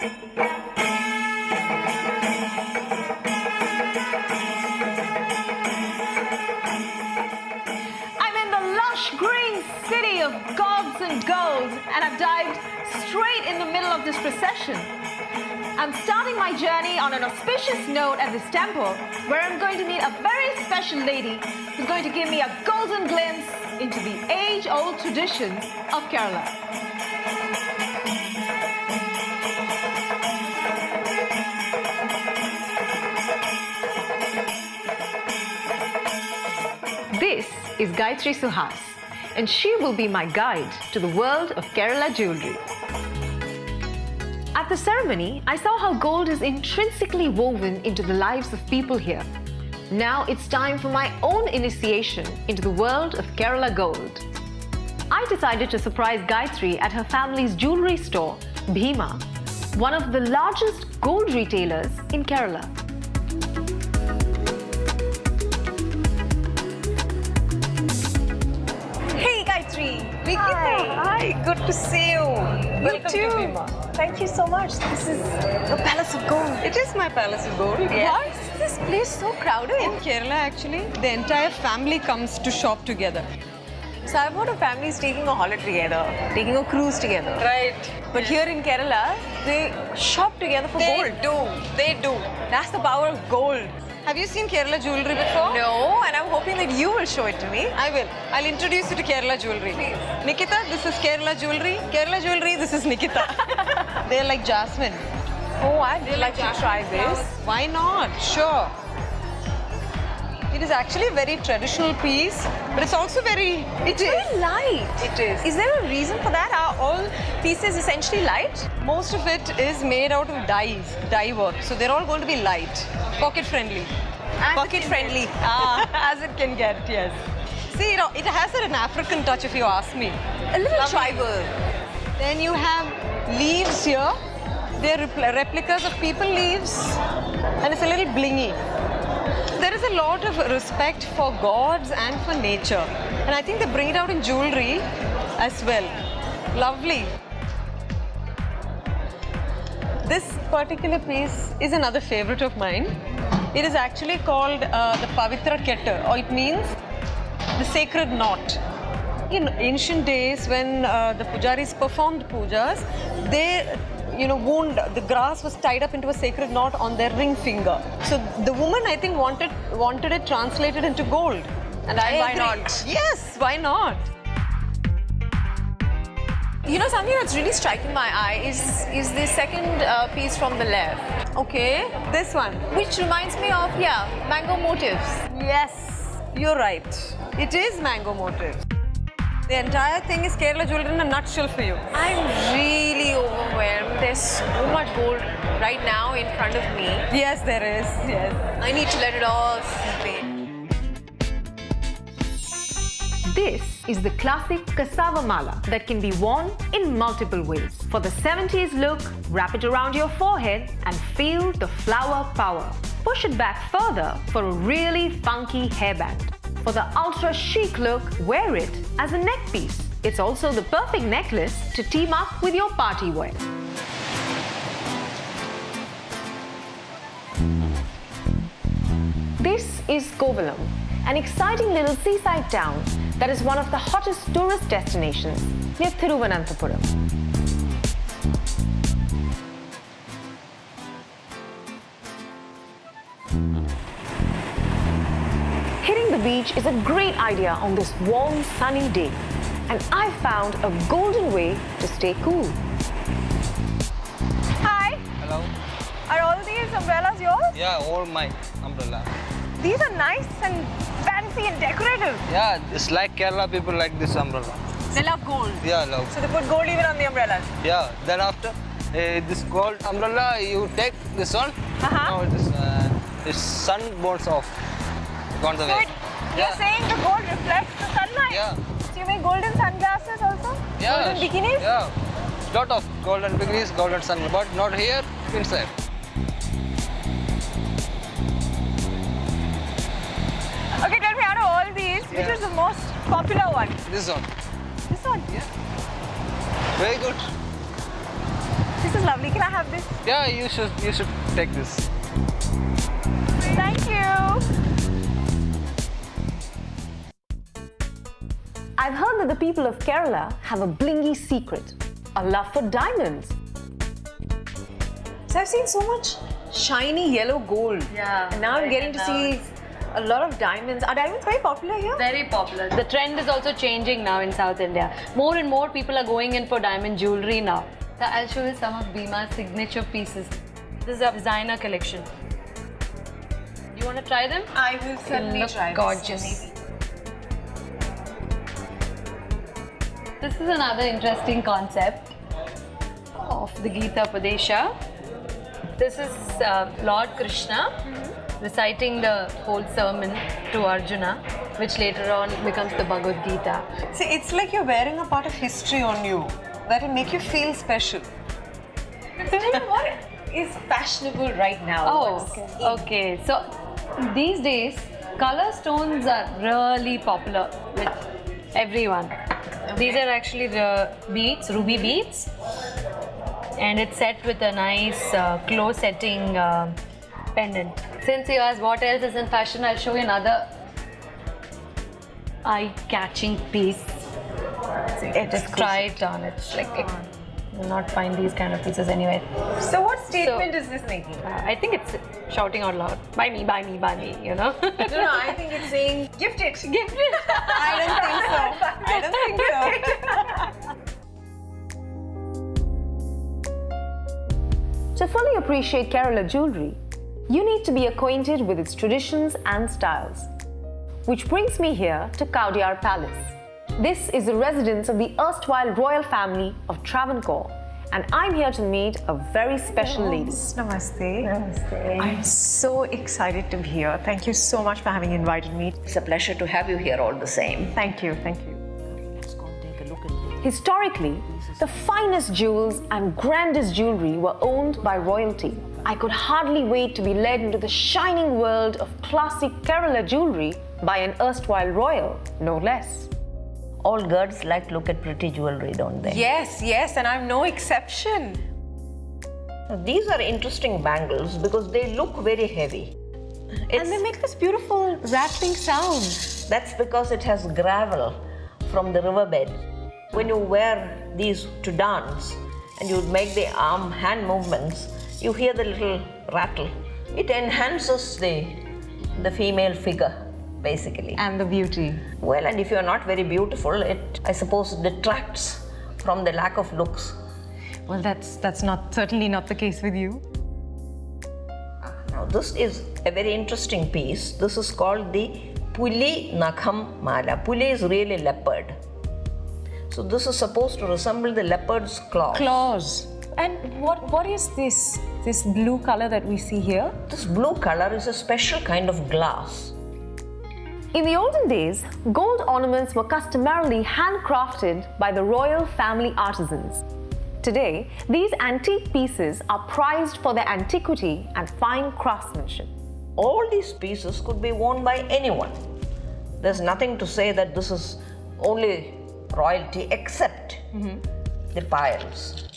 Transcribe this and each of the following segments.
I'm in the lush green city of gods and golds, and I've dived straight in the middle of this procession. I'm starting my journey on an auspicious note at this temple, where I'm going to meet a very special lady who's going to give me a golden glimpse into the age-old traditions of Kerala. This is Gayatri Suhas, and she will be my guide to the world of Kerala jewelry. At the ceremony, I saw how gold is intrinsically woven into the lives of people here. Now it's time for my own initiation into the world of Kerala gold. I decided to surprise Gayatri at her family's jewelry store, Bhima, one of the largest gold retailers in Kerala. Hey Gayatri! Hi. Hi, good to see you. Welcome too. to Bhima. Thank you so much. This is the Palace of Gold. It is my palace of gold. Yeah. Why is this place so crowded? In Kerala, actually, the entire family comes to shop together. So I've heard of families taking a holiday together, taking a cruise together. Right. But here in Kerala, they shop together for gold. They do. That's the power of gold. Have you seen Kerala jewelry before? No, and I'm hoping that you will show it to me. I will. I'll introduce you to Kerala jewelry. Please. Nikita, this is Kerala jewelry. Kerala jewelry, this is Nikita. They're like jasmine. Oh, I'd like to try this. Why not? Sure. It is actually a very traditional piece, but it's also very... It's very light. It is. Is there a reason for that? Are all pieces essentially light? Most of it is made out of dye work. So they're all going to be light, pocket friendly. Pocket friendly. As it can get, yes. See, it has an African touch if you ask me. A little Lovely. tribal. Then you have leaves here. They're replicas of people leaves. And it's a little blingy. There is a lot of respect for gods and for nature. And I think they bring it out in jewelry as well. Lovely. This particular piece is another favorite of mine. It is actually called the Pavitra Ketta, or it means the sacred knot. In ancient days, when the pujaris performed pujas, they the grass was tied up into a sacred knot on their ring finger. So the woman, I think, wanted it translated into gold. And Why agree. not? Yes, why not? You know, something that's really striking my eye is the second piece from the left. Okay, this one. Which reminds me of, mango motifs. Yes, you're right. It is mango motifs. The entire thing is Kerala jewelry in a nutshell for you. I'm really overwhelmed. There's so much gold right now in front of me. Yes, there is. Yes. I need to let it all seep in. This is the classic cassava mala that can be worn in multiple ways. For the 70s look, wrap it around your forehead and feel the flower power. Push it back further for a really funky hairband. For the ultra chic look, wear it as a neck piece. It's also the perfect necklace to team up with your party wear. This is Kovalam, an exciting little seaside town that is one of the hottest tourist destinations near Thiruvananthapuram. Hitting the beach is a great idea on this warm, sunny day, and I found a golden way to stay cool. Hi, Hello? are all these umbrellas yours? Yeah, all my umbrella. These are nice and fancy and decorative. Yeah, it's like Kerala people like this umbrella. They love gold. Yeah, love. So they put gold even on the umbrellas. Yeah, then after this gold umbrella, you take this one. Uh-huh. Now this sun burns off. Gone the So way. you're saying the gold reflects the sunlight? Yeah. So you make golden sunglasses also? Yeah. Golden bikinis? Yeah. Lot of golden bikinis, golden sun, but not here, inside. Okay, tell me, out of all these, which is the most popular one? This one. This one? Yeah. Very good. This is lovely. Can I have have this? Yeah, you should take this. Thank you. I've heard that the people of Kerala have a blingy secret, a love for diamonds. So I've seen so much shiny yellow gold. Yeah, And now I'm right, getting to now see a lot of diamonds. Are diamonds very popular here? Very popular. The trend is also changing now in South India. More and more people are going in for diamond jewelry now. So I'll show you some of Bhima's signature pieces. This is a designer collection. You want to try them? I will certainly Look try this. gorgeous. This is another interesting concept of the Gita Padesha. This is Lord Krishna reciting the whole sermon to Arjuna, which later on becomes the Bhagavad Gita. See, it's like you're wearing a part of history on you. That will make you feel special. So what is fashionable right now? Oh, okay. So these days, color stones are really popular with everyone. These are actually the beads, ruby beads, and it's set with a nice close setting pendant. Since you asked what else is in fashion, I'll show you another eye-catching piece. Just try it on. It's like you'll not find these kind of pieces anywhere. So what statement is this making? I think it's shouting out loud, buy me, buy me, buy me, you know. No, I think it's saying gift it. Gift it. I don't think so. To fully appreciate Kerala jewelry, you need to be acquainted with its traditions and styles. Which brings me here to Kaudiyar Palace. This is the residence of the erstwhile royal family of Travancore, and I'm here to meet a very special lady. Namaste. Namaste. I'm so excited to be here. Thank you so much for having invited me. It's a pleasure to have you here all the same. Thank you. Thank you. Let's go and take a look at this. Historically, the finest jewels and grandest jewelry were owned by royalty. I could hardly wait to be led into the shining world of classic Kerala jewelry by an erstwhile royal, no less. All girls like to look at pretty jewelry, don't they? Yes, yes, and I'm no exception. These are interesting bangles because they look very heavy. And they make this beautiful rattling sound. That's because it has gravel from the riverbed. When you wear these to dance and you make the arm hand movements, you hear the little rattle. It enhances the female figure, basically. And the beauty. Well, and if you're not very beautiful, it, I suppose, detracts from the lack of looks. Well, that's not certainly not the case with you. Now, this is a very interesting piece. This is called the Puli Nakham Mala. Puli is really leopard. So this is supposed to resemble the leopard's claws. Claws. And what is this blue color that we see here? This blue color is a special kind of glass. In the olden days, gold ornaments were customarily handcrafted by the royal family artisans. Today, these antique pieces are prized for their antiquity and fine craftsmanship. All these pieces could be worn by anyone. There's nothing to say that this is only royalty except the piles.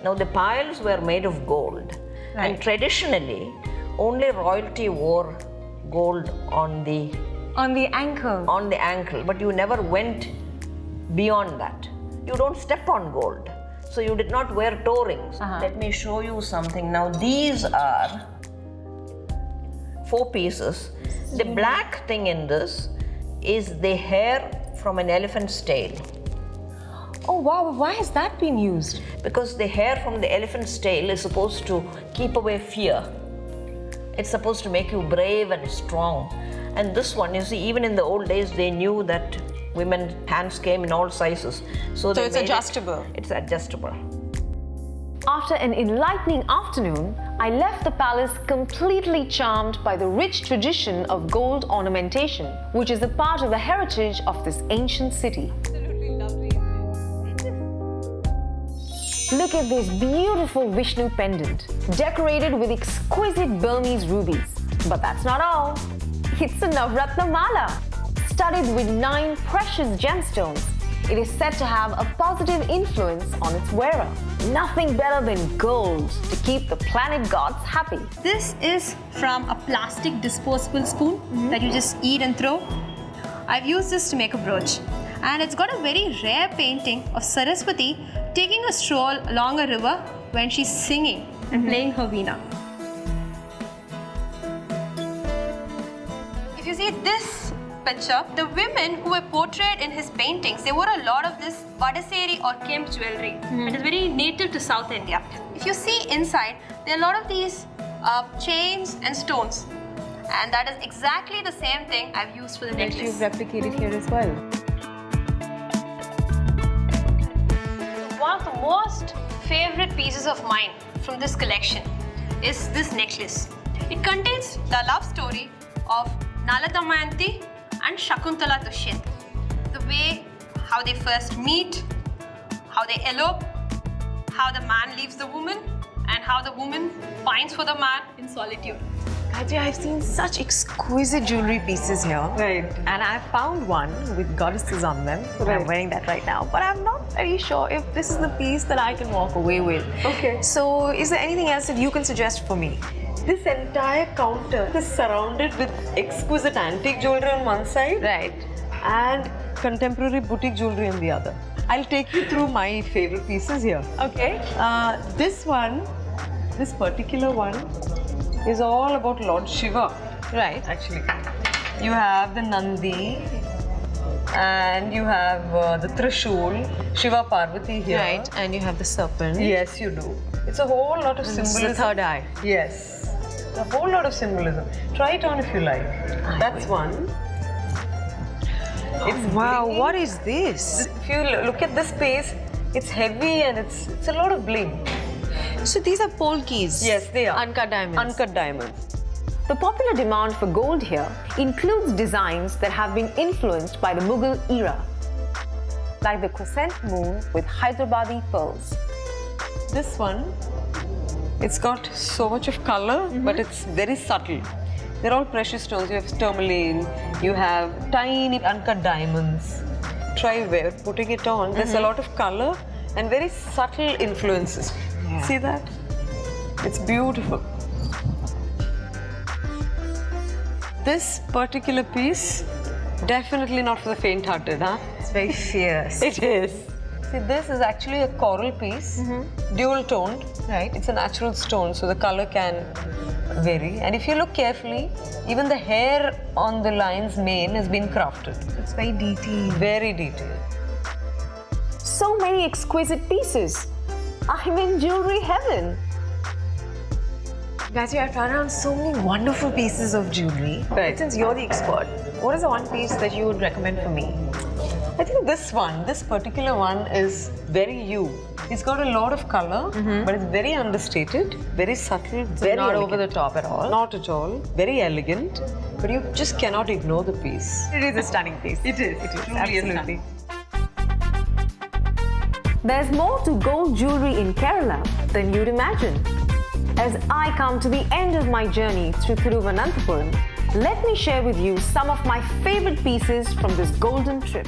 Now, the piles were made of gold, and traditionally, only royalty wore gold on the ankle, but you never went beyond that. You don't step on gold, so you did not wear toe rings. Let me show you something. Now, these are 4 pieces. The black thing in this is the hair from an elephant's tail. Oh wow, why has that been used? Because the hair from the elephant's tail is supposed to keep away fear. It's supposed to make you brave and strong. And this one, you see, even in the old days, they knew that women's hands came in all sizes. So it's adjustable. It's adjustable. After an enlightening afternoon, I left the palace completely charmed by the rich tradition of gold ornamentation, which is a part of the heritage of this ancient city. Look at this beautiful Vishnu pendant, decorated with exquisite Burmese rubies. But that's not all. It's a Navratna Mala, studded with 9 precious gemstones. It is said to have a positive influence on its wearer. Nothing better than gold to keep the planet gods happy. This is from a plastic disposable spoon that you just eat and throw. I've used this to make a brooch. And it's got a very rare painting of Saraswati taking a stroll along a river when she's singing and playing her veena. If you see this picture, the women who were portrayed in his paintings, they wore a lot of this Vadaseri or Kemp jewelry. It is very native to South India. If you see inside, there are a lot of these chains and stones. And that is exactly the same thing I've used for the necklace. You've replicated here as well. One of the most favorite pieces of mine from this collection is this necklace. It contains the love story of Nala Damayanti and Shakuntala Dushyant. The way how they first meet, how they elope, how the man leaves the woman, and how the woman pines for the man in solitude. Katya, I've seen such exquisite jewelry pieces here. Right. And I found one with goddesses on them. I'm wearing that right now. But I'm not very sure if this is the piece that I can walk away with. Okay. So is there anything else that you can suggest for me? This entire counter is surrounded with exquisite antique jewelry on one side Right. and contemporary boutique jewelry on the other. I'll take you through my favorite pieces here. Okay. This particular one is all about Lord Shiva. Right. Actually, you have the Nandi and you have the Trishul, Shiva Parvati here. Right. And you have the serpent. Yes, you do. It's a whole lot of This is symbolism. the third eye. Yes, a whole lot of symbolism. Try it on if you like. That's one. It's Wow, blingy. what is this? If you look at this piece, it's heavy and it's a lot of bling. So these are polkis? Yes, they are. Uncut diamonds? Uncut diamonds. The popular demand for gold here includes designs that have been influenced by the Mughal era, like the crescent moon with Hyderabadi pearls. This one, it's got so much of color, but it's very subtle. They're all precious stones. You have tourmaline, you have tiny uncut diamonds. Try putting it on. There's a lot of color and very subtle influences. See that? It's beautiful. This particular piece, definitely not for the faint-hearted, huh? It's very fierce. It is. See, this is actually a coral piece, dual-toned. Right. It's a natural stone, so the color can vary. And if you look carefully, even the hair on the lion's mane has been crafted. It's very detailed. Very detailed. So many exquisite pieces. I'm in jewelry heaven. Katya, I've tried on so many wonderful pieces of jewelry. Right. Since you're the expert, what is the one piece that you would recommend for me? I think this particular one is very you. It's got a lot of color, but it's very understated, very subtle, very Not elegant. over the top at all. Not at all. Very elegant, but you just cannot ignore the piece. It is a stunning piece. It is. It is. Absolutely. There's more to gold jewelry in Kerala than you'd imagine. As I come to the end of my journey through Thiruvananthapuram, let me share with you some of my favorite pieces from this golden trip.